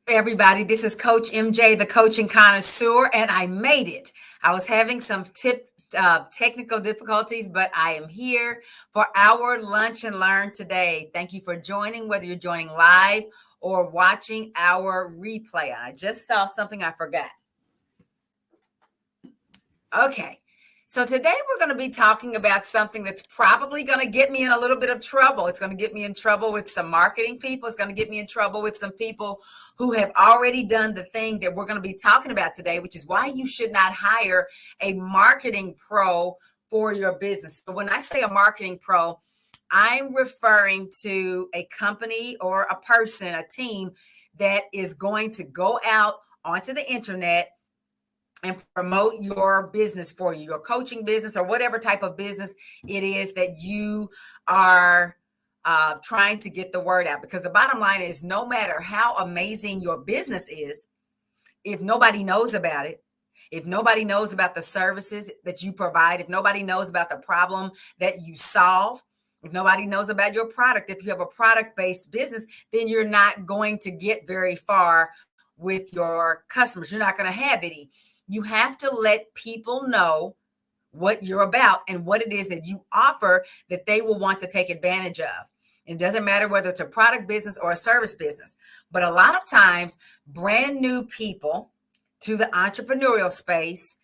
Everybody, this is Coach MJ, the coaching connoisseur, and I made it. I was having some technical difficulties, but I am here for our lunch and learn today. Thank you for joining, whether you're joining live or watching our replay. I just saw something I forgot. Okay. So today we're going to be talking about something that's probably going to get me in a little bit of trouble. It's going to get me in trouble with some marketing people. It's going to get me in trouble with some people who have already done the thing that we're going to be talking about today, which is why you should not hire a marketing pro for your business. So when I say a marketing pro, I'm referring to a company or a person, a team that is going to go out onto the internet and promote your business for you, your coaching business or whatever type of business it is that you are trying to get the word out. Because the bottom line is, no matter how amazing your business is, if nobody knows about it, if nobody knows about the services that you provide, if nobody knows about the problem that you solve, if nobody knows about your product, if you have a product-based business, then you're not going to get very far with your customers. You're not going to have any. You have to let people know what you're about and what it is that you offer that they will want to take advantage of. It doesn't matter whether it's a product business or a service business. But a lot of times, brand new people to the entrepreneurial space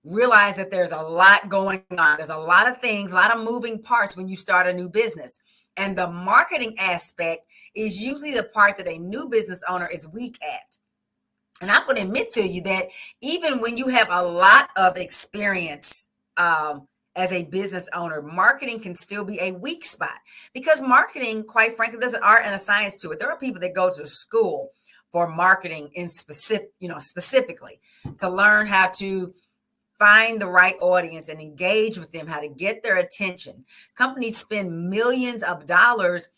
realize that there's a lot going on. There's a lot of things, a lot of moving parts when you start a new business. And the marketing aspect is usually the part that a new business owner is weak at. And I'm going to admit to you that even when you have a lot of experience as a business owner, marketing can still be a weak spot, because marketing, quite frankly, there's an art and a science to it. There are people that go to school for marketing in specifically to learn how to find the right audience and engage with them, how to get their attention. Companies spend millions of dollars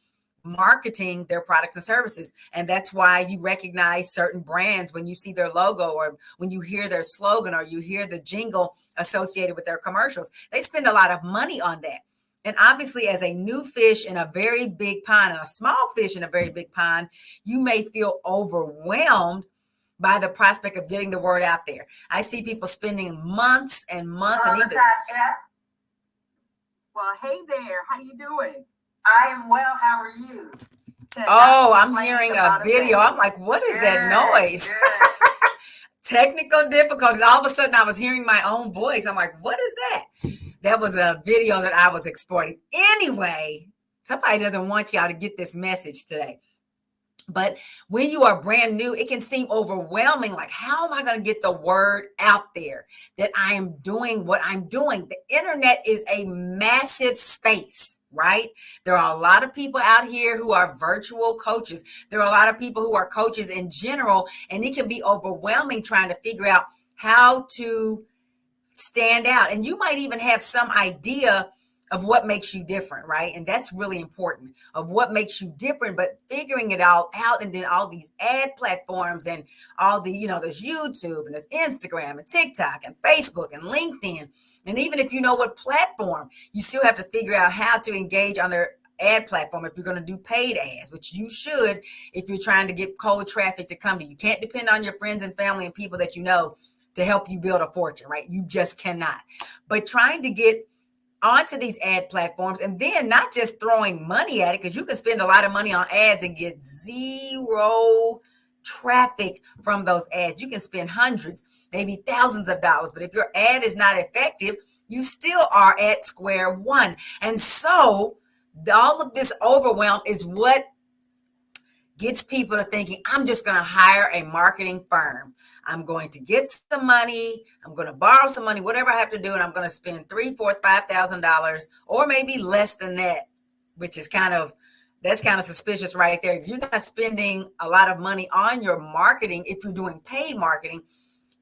marketing their products and services. And that's why you recognize certain brands when you see their logo or when you hear their slogan or you hear the jingle associated with their commercials. They spend a lot of money on that. And obviously, as a new fish in a very big pond and a small fish in a very big pond, you may feel overwhelmed by the prospect of getting the word out there. I see people spending months and months. Natasha. Well, hey there. How you doing? I am well. How are you? Oh, I'm hearing a video. I'm like, what is that noise? Technical difficulties. All of a sudden, I was hearing my own voice. I'm like, what is that? That was a video that I was exporting. Anyway, somebody doesn't want y'all to get this message today. But when you are brand new, it can seem overwhelming. Like, how am I going to get the word out there that I am doing what I'm doing? The internet is a massive space, right? There are a lot of people out here who are virtual coaches. There are a lot of people who are coaches in general, and it can be overwhelming trying to figure out how to stand out. And you might even have some idea of what makes you different, right? And that's really important, of what makes you different, but figuring it all out. And then all these ad platforms and all the, there's YouTube and there's Instagram and TikTok and Facebook and LinkedIn. And even if you know what platform, you still have to figure out how to engage on their ad platform if you're going to do paid ads, which you should if you're trying to get cold traffic to come to you. You can't depend on your friends and family and people that you know to help you build a fortune, right? You just cannot. But trying to get onto these ad platforms, and then not just throwing money at it, because you can spend a lot of money on ads and get zero traffic from those ads. You can spend hundreds, maybe thousands of dollars, but if your ad is not effective, you still are at square one. And so all of this overwhelm is what gets people to thinking, I'm just going to hire a marketing firm. I'm going to get some money. I'm going to borrow some money, whatever I have to do. And I'm going to spend $3,000, $4,000, $5,000 or maybe less than that, which is that's kind of suspicious right there. You're not spending a lot of money on your marketing. If you're doing paid marketing,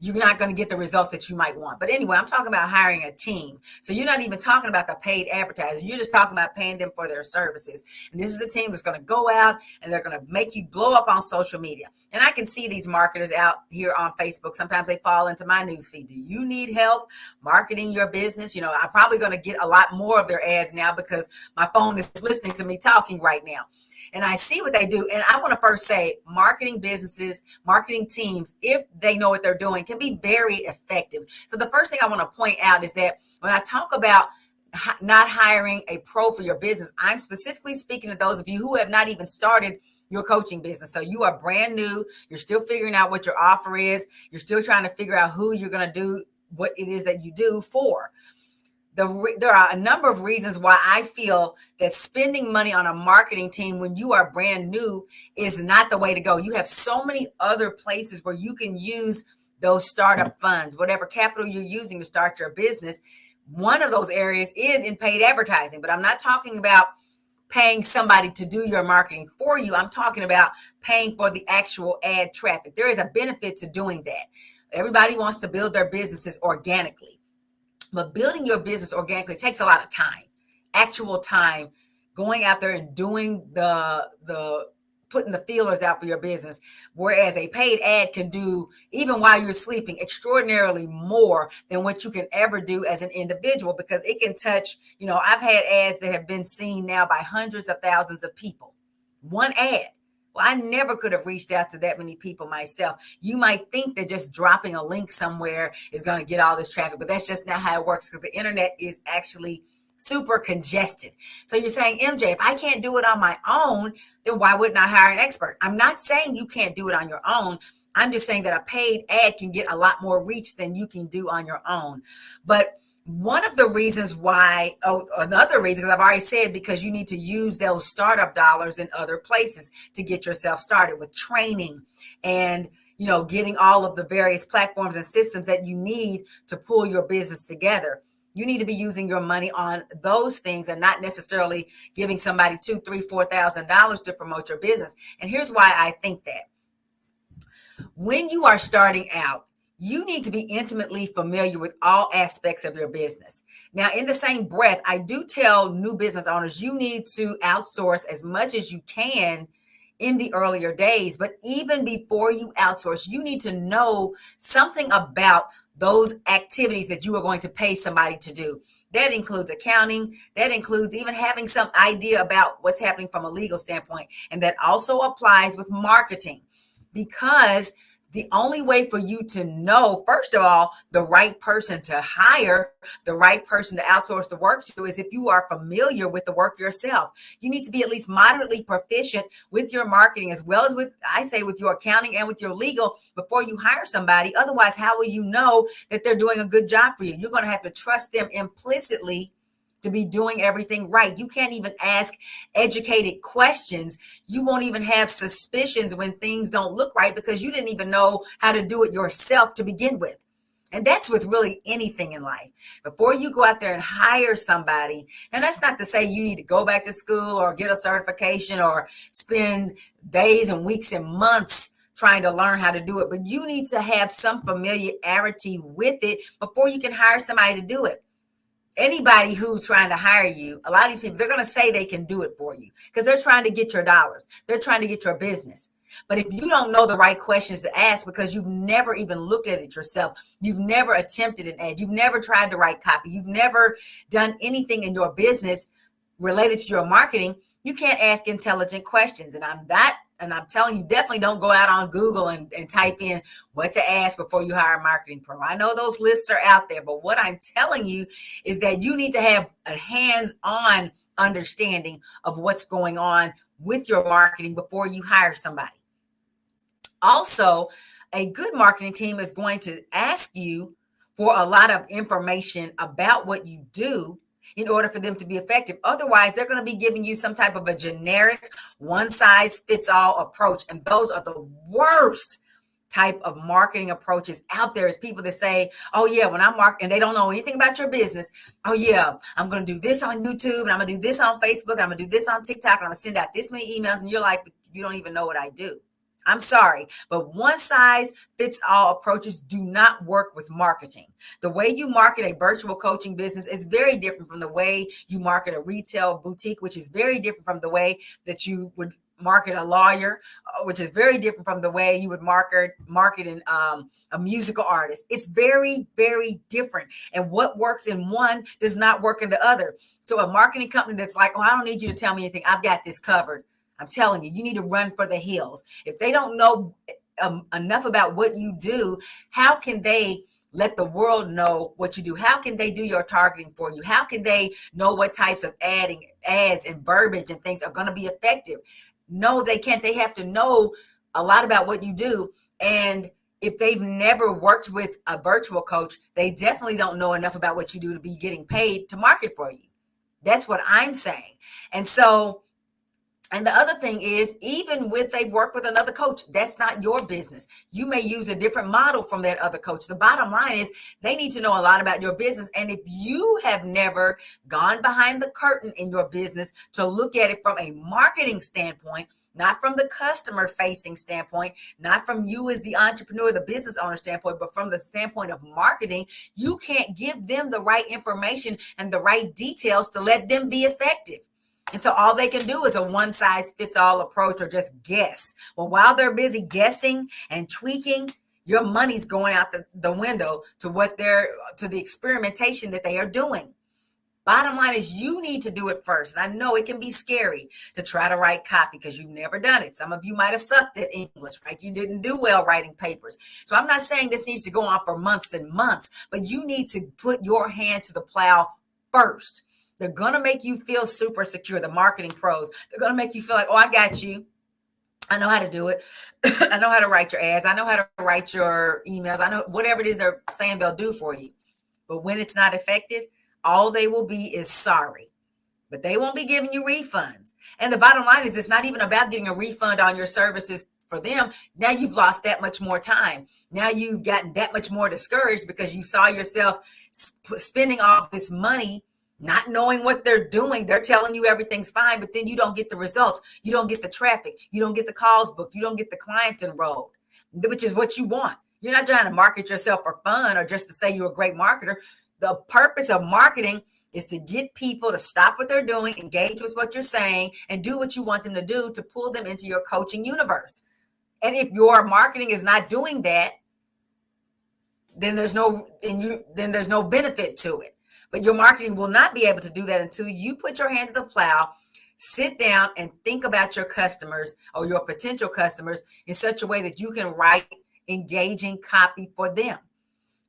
you're not going to get the results that you might want. But anyway, I'm talking about hiring a team. So you're not even talking about the paid advertising. You're just talking about paying them for their services. And this is the team that's going to go out and they're going to make you blow up on social media. And I can see these marketers out here on Facebook. Sometimes they fall into my newsfeed. Do you need help marketing your business? I'm probably going to get a lot more of their ads now because my phone is listening to me talking right now. and I see what they do. And I want to first say marketing businesses, marketing teams, if they know what they're doing, can be very effective. So the first thing I want to point out is that when I talk about not hiring a pro for your business, I'm specifically speaking to those of you who have not even started your coaching business. So you are brand new. You're still figuring out what your offer is. You're still trying to figure out who you're going to do what it is that you do for. There are a number of reasons why I feel that spending money on a marketing team when you are brand new is not the way to go. You have so many other places where you can use those startup funds, whatever capital you're using to start your business. One of those areas is in paid advertising, but I'm not talking about paying somebody to do your marketing for you. I'm talking about paying for the actual ad traffic. There is a benefit to doing that. Everybody wants to build their businesses organically, but building your business organically takes a lot of time, actual time, going out there and doing the putting the feelers out for your business. Whereas a paid ad can do, even while you're sleeping, extraordinarily more than what you can ever do as an individual, because it can touch, I've had ads that have been seen now by hundreds of thousands of people. One ad. Well, I never could have reached out to that many people myself. You might think that just dropping a link somewhere is going to get all this traffic, but that's just not how it works, because the internet is actually super congested. So you're saying, MJ, if I can't do it on my own, then why wouldn't I hire an expert? I'm not saying you can't do it on your own. I'm just saying that a paid ad can get a lot more reach than you can do on your own. But one of the reasons why, another reason, because I've already said, because you need to use those startup dollars in other places to get yourself started with training and, getting all of the various platforms and systems that you need to pull your business together. You need to be using your money on those things and not necessarily giving somebody $2,000, $3,000, $4,000 to promote your business. And here's why I think that. When you are starting out, you need to be intimately familiar with all aspects of your business. Now, in the same breath, I do tell new business owners, you need to outsource as much as you can in the earlier days. But even before you outsource, you need to know something about those activities that you are going to pay somebody to do. That includes accounting. That includes even having some idea about what's happening from a legal standpoint. And that also applies with marketing, because the only way for you to know, first of all, the right person to hire, the right person to outsource the work to, is if you are familiar with the work yourself. You need to be at least moderately proficient with your marketing, as well as with your accounting and with your legal, before you hire somebody. Otherwise, how will you know that they're doing a good job for you? You're going to have to trust them implicitly to be doing everything right. You can't even ask educated questions. You won't even have suspicions when things don't look right, because you didn't even know how to do it yourself to begin with. And that's with really anything in life. Before you go out there and hire somebody, and that's not to say you need to go back to school or get a certification or spend days and weeks and months trying to learn how to do it, but you need to have some familiarity with it before you can hire somebody to do it. Anybody who's trying to hire you, a lot of these people, they're going to say they can do it for you because they're trying to get your dollars. They're trying to get your business. But if you don't know the right questions to ask, because you've never even looked at it yourself, you've never attempted an ad, you've never tried to write copy, you've never done anything in your business related to your marketing, you can't ask intelligent questions. And I'm telling you, definitely don't go out on Google and type in what to ask before you hire a marketing pro. I know those lists are out there, but what I'm telling you is that you need to have a hands-on understanding of what's going on with your marketing before you hire somebody. Also, a good marketing team is going to ask you for a lot of information about what you do in order for them to be effective. Otherwise, they're going to be giving you some type of a generic one-size-fits-all approach. And those are the worst type of marketing approaches out there, is people that say, oh yeah, when I'm marketing, and they don't know anything about your business. Oh yeah, I'm going to do this on YouTube, and I'm going to do this on Facebook, and I'm going to do this on TikTok, and I'm going to send out this many emails. And you're like, you don't even know what I do. I'm sorry, but one-size-fits-all approaches do not work with marketing. The way you market a virtual coaching business is very different from the way you market a retail boutique, which is very different from the way that you would market a lawyer, which is very different from the way you would market a musical artist. It's very, very different. And what works in one does not work in the other. So a marketing company that's like, oh, I don't need you to tell me anything, I've got this covered, I'm telling you, you need to run for the hills. If they don't know enough about what you do, how can they let the world know what you do? How can they do your targeting for you? How can they know what types of ads and verbiage and things are going to be effective? No, they can't. They have to know a lot about what you do. And if they've never worked with a virtual coach, they definitely don't know enough about what you do to be getting paid to market for you. That's what I'm saying. And so, and the other thing is, even with they've worked with another coach, that's not your business. You may use a different model from that other coach. The bottom line is they need to know a lot about your business. And if you have never gone behind the curtain in your business to look at it from a marketing standpoint, not from the customer facing standpoint, not from you as the entrepreneur, the business owner standpoint, but from the standpoint of marketing, you can't give them the right information and the right details to let them be effective. And so all they can do is a one size fits all approach or just guess. Well, while they're busy guessing and tweaking, your money's going out the window to the experimentation that they are doing. Bottom line is you need to do it first. And I know it can be scary to try to write copy because you've never done it. Some of you might have sucked at English, right? You didn't do well writing papers. So I'm not saying this needs to go on for months and months, but you need to put your hand to the plow first. They're going to make you feel super secure, the marketing pros. They're going to make you feel like, oh, I got you. I know how to do it. I know how to write your ads. I know how to write your emails. I know whatever it is they're saying they'll do for you. But when it's not effective, all they will be is sorry. But they won't be giving you refunds. And the bottom line is it's not even about getting a refund on your services for them. Now you've lost that much more time. Now you've gotten that much more discouraged because you saw yourself spending all this money not knowing what they're doing. They're telling you everything's fine, but then you don't get the results. You don't get the traffic. You don't get the calls booked. You don't get the clients enrolled, which is what you want. You're not trying to market yourself for fun or just to say you're a great marketer. The purpose of marketing is to get people to stop what they're doing, engage with what you're saying, and do what you want them to do to pull them into your coaching universe. And if your marketing is not doing that, then there's no benefit to it. But your marketing will not be able to do that until you put your hand to the plow, sit down and think about your customers or your potential customers in such a way that you can write engaging copy for them.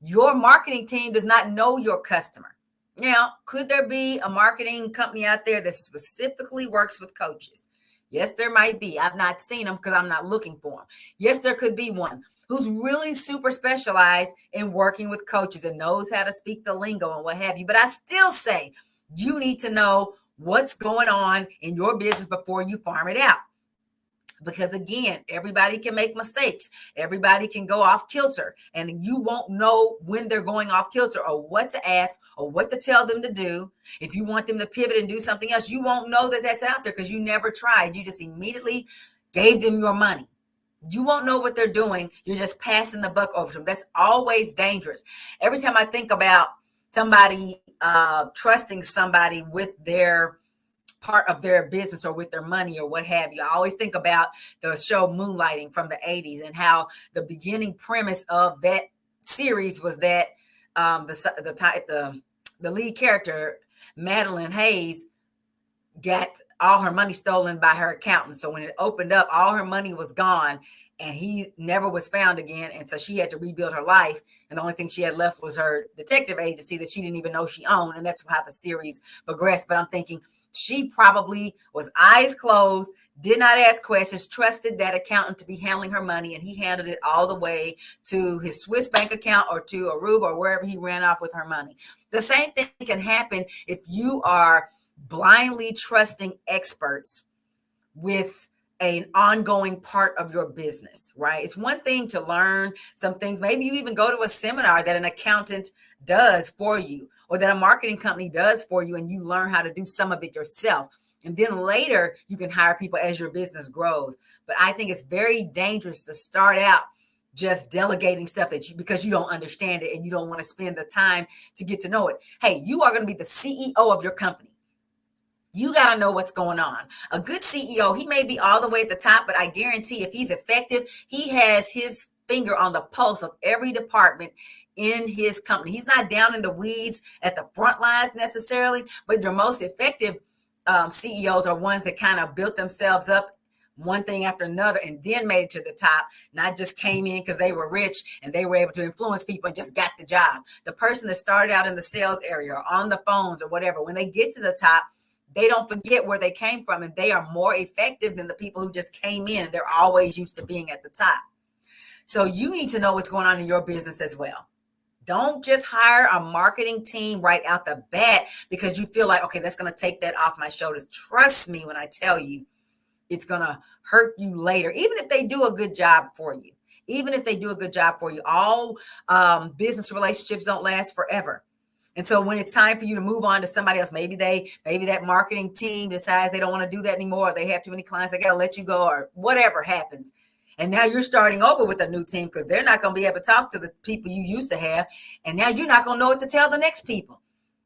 Your marketing team does not know your customer. Now, could there be a marketing company out there that specifically works with coaches? Yes, there might be. I've not seen them because I'm not looking for them. Yes, there could be one who's really super specialized in working with coaches and knows how to speak the lingo and what have you. But I still say you need to know what's going on in your business before you farm it out. Because again, everybody can make mistakes. Everybody can go off kilter, and you won't know when they're going off kilter or what to ask or what to tell them to do. If you want them to pivot and do something else, you won't know that that's out there because you never tried. You just immediately gave them your money. You won't know what they're doing. You're just passing the buck over to them. That's always dangerous. Every time I think about somebody trusting somebody with their part of their business or with their money or what have you, I always think about the show Moonlighting from the 80s and how the beginning premise of that series was that the lead character, Madeline Hayes, got all her money stolen by her accountant. So when it opened up, all her money was gone and he never was found again. And so she had to rebuild her life. And the only thing she had left was her detective agency that she didn't even know she owned. And that's how the series progressed. But I'm thinking she probably was eyes closed, did not ask questions, trusted that accountant to be handling her money. And he handled it all the way to his Swiss bank account or to Aruba or wherever he ran off with her money. The same thing can happen if you are blindly trusting experts with an ongoing part of your business, right? It's one thing to learn some things. Maybe you even go to a seminar that an accountant does for you or that a marketing company does for you, and you learn how to do some of it yourself. And then later you can hire people as your business grows. But I think it's very dangerous to start out just delegating stuff because you don't understand it and you don't want to spend the time to get to know it. Hey, you are going to be the CEO of your company. You got to know what's going on. A good CEO, he may be all the way at the top, but I guarantee if he's effective, he has his finger on the pulse of every department in his company. He's not down in the weeds at the front lines necessarily, but your most effective CEOs are ones that kind of built themselves up one thing after another and then made it to the top, not just came in because they were rich and they were able to influence people and just got the job. The person that started out in the sales area or on the phones or whatever, when they get to the top, they don't forget where they came from, and they are more effective than the people who just came in and they're always used to being at the top. So you need to know what's going on in your business as well. Don't just hire a marketing team right out the bat because you feel like, okay, that's going to take that off my shoulders. Trust me when I tell you, it's going to hurt you later, even if they do a good job for you. Even if they do a good job for you, all business relationships don't last forever. And so when it's time for you to move on to somebody else, maybe that marketing team decides they don't want to do that anymore, or they have too many clients, they got to let you go, or whatever happens. And now you're starting over with a new team because they're not going to be able to talk to the people you used to have. And now you're not going to know what to tell the next people.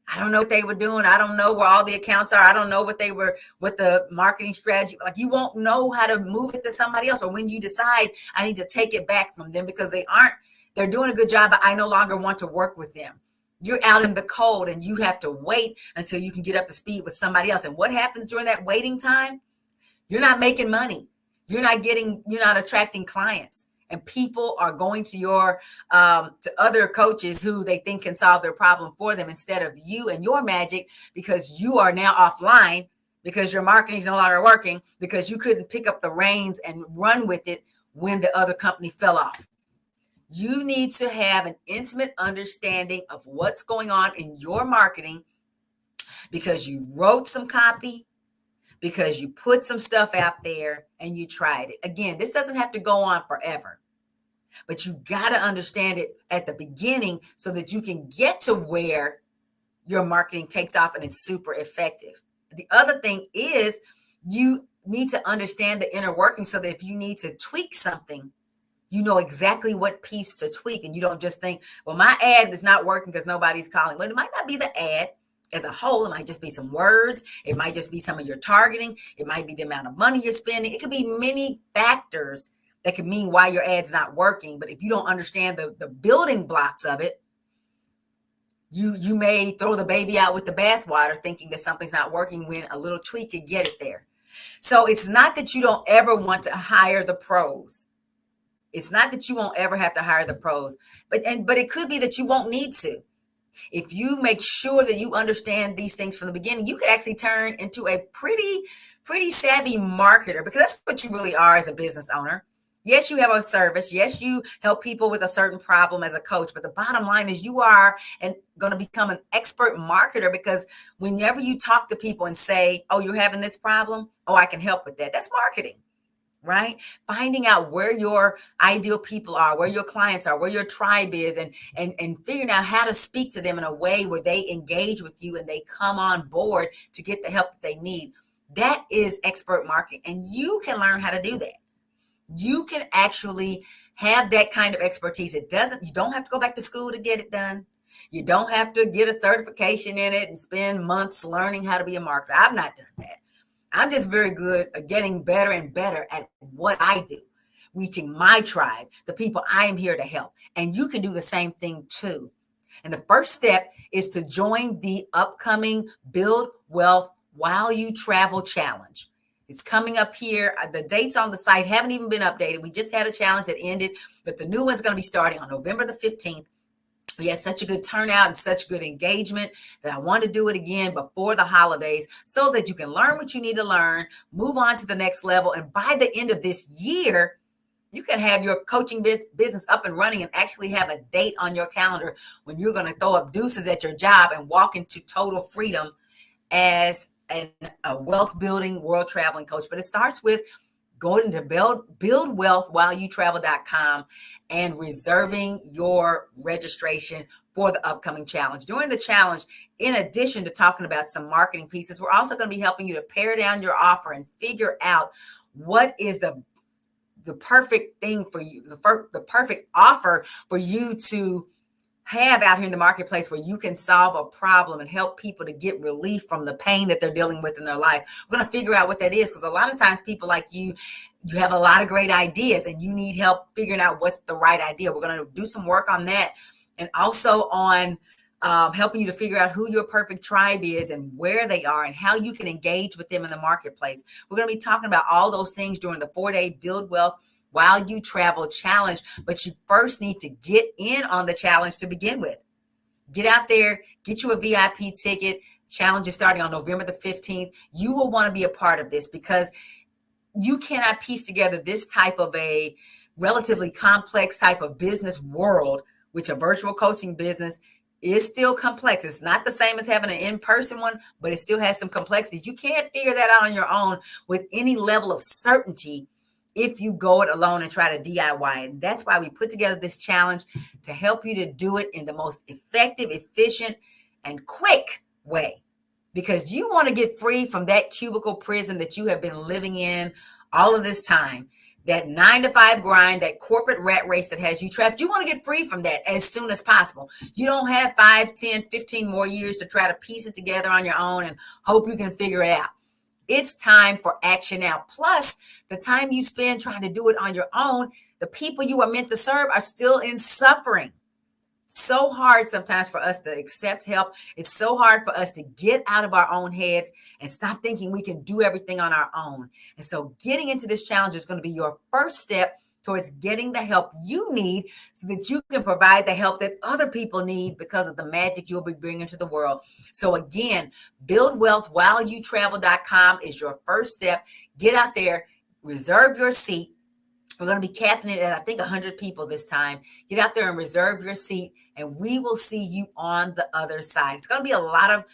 I don't know what they were doing. I don't know where all the accounts are. I don't know what the marketing strategy, like you won't know how to move it to somebody else. Or when you decide I need to take it back from them because they're doing a good job, but I no longer want to work with them. You're out in the cold and you have to wait until you can get up to speed with somebody else. And what happens during that waiting time? You're not making money. You're not attracting clients, and people are going to to other coaches who they think can solve their problem for them instead of you and your magic, because you are now offline because your marketing is no longer working because you couldn't pick up the reins and run with it when the other company fell off. You need to have an intimate understanding of what's going on in your marketing because you wrote some copy, because you put some stuff out there and you tried it. Again, this doesn't have to go on forever, but you got to understand it at the beginning so that you can get to where your marketing takes off and it's super effective. The other thing is you need to understand the inner working so that if you need to tweak something, you know exactly what piece to tweak, and you don't just think, well, my ad is not working because nobody's calling. Well, it might not be the ad as a whole. It might just be some words. It might just be some of your targeting. It might be the amount of money you're spending. It could be many factors that could mean why your ad's not working. But if you don't understand the building blocks of it, you may throw the baby out with the bathwater thinking that something's not working when a little tweak could get it there. So it's not that you don't ever want to hire the pros. It's not that you won't ever have to hire the pros, but it could be that you won't need to. If you make sure that you understand these things from the beginning, you could actually turn into a pretty savvy marketer, because that's what you really are as a business owner. Yes, you have a service. Yes, you help people with a certain problem as a coach. But the bottom line is you are going to become an expert marketer, because whenever you talk to people and say, oh, you're having this problem. Oh, I can help with that. That's marketing. Right? Finding out where your ideal people are, where your clients are, where your tribe is, and figuring out how to speak to them in a way where they engage with you and they come on board to get the help that they need. That is expert marketing. And you can learn how to do that. You can actually have that kind of expertise. You don't have to go back to school to get it done. You don't have to get a certification in it and spend months learning how to be a marketer. I've not done that. I'm just very good at getting better and better at what I do, reaching my tribe, the people I am here to help. And you can do the same thing too. And the first step is to join the upcoming Build Wealth While You Travel Challenge. It's coming up here. The dates on the site haven't even been updated. We just had a challenge that ended, but the new one's going to be starting on November the 15th. We had such a good turnout and such good engagement that I want to do it again before the holidays so that you can learn what you need to learn, move on to the next level. And by the end of this year, you can have your coaching business up and running and actually have a date on your calendar when you're going to throw up deuces at your job and walk into total freedom as a wealth building, world traveling coach. But it starts with going to buildwealthwhileyoutravel.com and reserving your registration for the upcoming challenge. During the challenge, in addition to talking about some marketing pieces, we're also going to be helping you to pare down your offer and figure out what is the perfect thing for you, the perfect offer for you to have out here in the marketplace where you can solve a problem and help people to get relief from the pain that they're dealing with in their life. We're going to figure out what that is, because a lot of times people like you have a lot of great ideas and you need help figuring out what's the right idea. We're going to do some work on that, and also on helping you to figure out who your perfect tribe is and where they are and how you can engage with them in the marketplace. We're going to be talking about all those things during the 4-day Build Wealth While You Travel challenge, but you first need to get in on the challenge to begin with. Get out there, get you a VIP ticket. Challenge is starting on November the 15th. You will want to be a part of this because you cannot piece together this type of a relatively complex type of business world, which a virtual coaching business is still complex. It's not the same as having an in-person one, but it still has some complexity. You can't figure that out on your own with any level of certainty if you go it alone and try to DIY it. And that's why we put together this challenge to help you to do it in the most effective, efficient, and quick way. Because you want to get free from that cubicle prison that you have been living in all of this time. That 9-to-5 grind, that corporate rat race that has you trapped. You want to get free from that as soon as possible. You don't have 5, 10, 15 more years to try to piece it together on your own and hope you can figure it out. It's time for action now. Plus, the time you spend trying to do it on your own, the people you are meant to serve are still in suffering. So hard sometimes for us to accept help. It's so hard for us to get out of our own heads and stop thinking we can do everything on our own. And so getting into this challenge is going to be your first step towards getting the help you need so that you can provide the help that other people need because of the magic you'll be bringing to the world. So again, buildwealthwhileyoutravel.com is your first step. Get out there, reserve your seat. We're going to be capping it at, I think, 100 people this time. Get out there and reserve your seat, and we will see you on the other side. It's going to be a lot of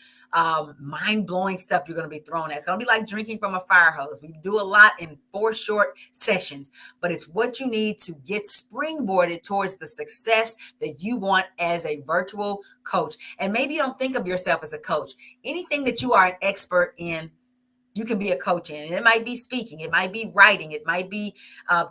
mind-blowing stuff you're going to be thrown at. It's going to be like drinking from a fire hose. We do a lot in 4 short sessions, but it's what you need to get springboarded towards the success that you want as a virtual coach. And maybe you don't think of yourself as a coach. Anything that you are an expert in, you can be a coach in. And it might be speaking, it might be writing, it might be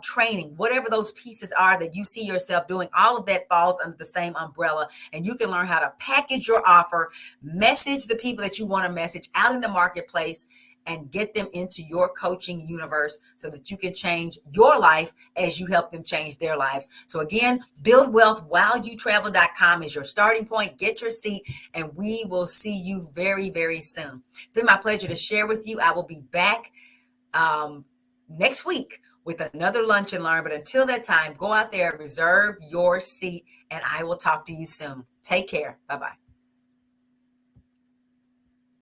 training, whatever those pieces are that you see yourself doing. All of that falls under the same umbrella. And you can learn how to package your offer, message the people that you want to message out in the marketplace, and get them into your coaching universe so that you can change your life as you help them change their lives. So again, buildwealthwhileyoutravel.com is your starting point. Get your seat, and we will see you very, very soon. It's been my pleasure to share with you. I will be back next week with another Lunch and Learn. But until that time, go out there, reserve your seat, and I will talk to you soon. Take care. Bye-bye.